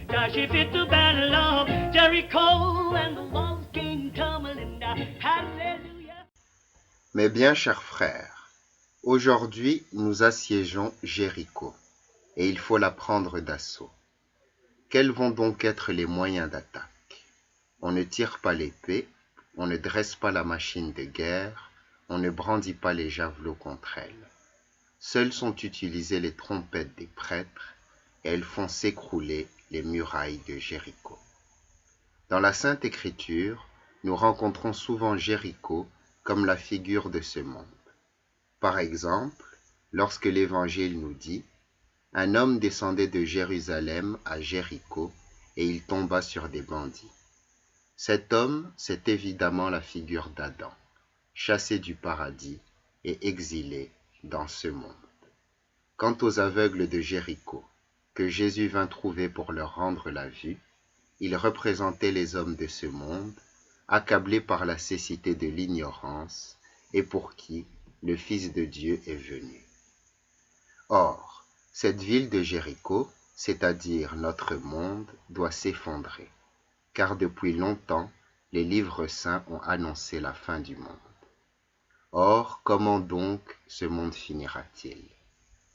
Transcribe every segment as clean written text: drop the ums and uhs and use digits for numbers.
Cause she fit the battle of Jericho and the walls came tumbling down. Hallelujah. Mes bien chers frères, aujourd'hui nous assiégeons Jéricho et il faut la prendre d'assaut. Quels vont donc être les moyens d'attaque? On ne tire pas l'épée, on ne dresse pas la machine de guerre, on ne brandit pas les javelots contre elle. Seules sont utilisées les trompettes des prêtres et elles font s'écrouler les murailles de Jéricho. Dans la Sainte Écriture, nous rencontrons souvent Jéricho comme la figure de ce monde. Par exemple, lorsque l'Évangile nous dit « Un homme descendait de Jérusalem à Jéricho et il tomba sur des bandits. » Cet homme, c'est évidemment la figure d'Adam, chassé du paradis et exilé dans ce monde. Quant aux aveugles de Jéricho, que Jésus vint trouver pour leur rendre la vue, ils représentaient les hommes de ce monde, accablés par la cécité de l'ignorance et pour qui le Fils de Dieu est venu. Or, cette ville de Jéricho, c'est-à-dire notre monde, doit s'effondrer, car depuis longtemps, les livres saints ont annoncé la fin du monde. Or, comment donc ce monde finira-t-il?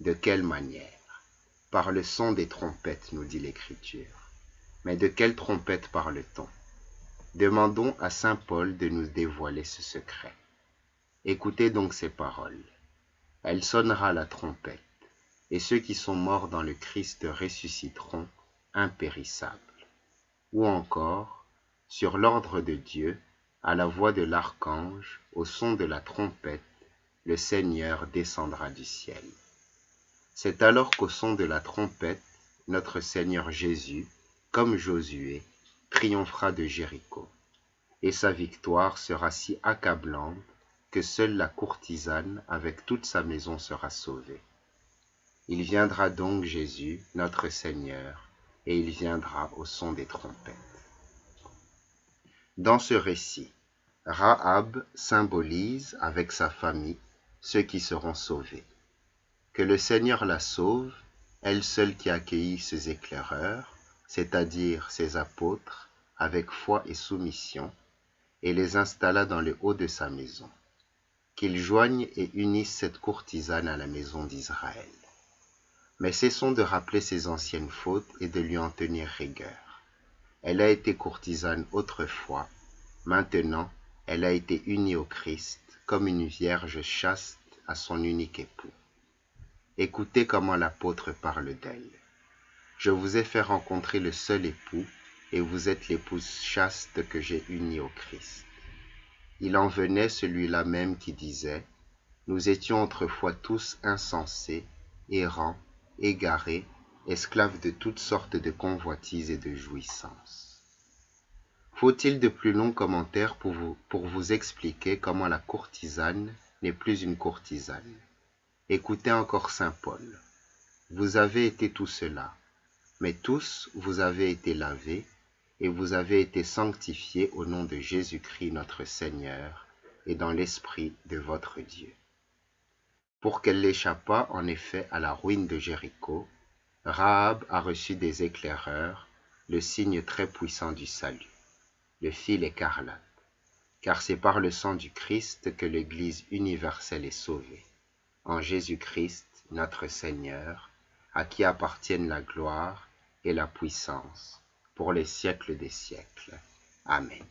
De quelle manière? Par le son des trompettes, nous dit l'Écriture. Mais de quelle trompette parle-t-on? Demandons à saint Paul de nous dévoiler ce secret. Écoutez donc ces paroles. Elle sonnera la trompette, et ceux qui sont morts dans le Christ ressusciteront impérissables. Ou encore, sur l'ordre de Dieu, à la voix de l'archange, au son de la trompette, le Seigneur descendra du ciel. C'est alors qu'au son de la trompette, notre Seigneur Jésus, comme Josué, triomphera de Jéricho, et sa victoire sera si accablante que seule la courtisane avec toute sa maison sera sauvée. Il viendra donc Jésus, notre Seigneur, et il viendra au son des trompettes. Dans ce récit, Rahab symbolise avec sa famille ceux qui seront sauvés. Que le Seigneur la sauve, elle seule qui accueillit ses éclaireurs, c'est-à-dire ses apôtres, avec foi et soumission, et les installa dans le haut de sa maison. Qu'ils joignent et unissent cette courtisane à la maison d'Israël. Mais cessons de rappeler ses anciennes fautes et de lui en tenir rigueur. Elle a été courtisane autrefois, maintenant elle a été unie au Christ comme une vierge chaste à son unique époux. Écoutez comment l'apôtre parle d'elle. Je vous ai fait rencontrer le seul époux, et vous êtes l'épouse chaste que j'ai unie au Christ. Il en venait celui-là même qui disait, « Nous étions autrefois tous insensés, errants, égarés, esclaves de toutes sortes de convoitises et de jouissances. » Faut-il de plus longs commentaires pour vous expliquer comment la courtisane n'est plus une courtisane? Écoutez encore saint Paul. Vous avez été tout cela, mais tous vous avez été lavés et vous avez été sanctifiés au nom de Jésus-Christ notre Seigneur et dans l'Esprit de votre Dieu. Pour qu'elle n'échappât en effet à la ruine de Jéricho, Rahab a reçu des éclaireurs, le signe très puissant du salut, le fil écarlate, car c'est par le sang du Christ que l'Église universelle est sauvée. En Jésus-Christ, notre Seigneur, à qui appartiennent la gloire et la puissance pour les siècles des siècles. Amen.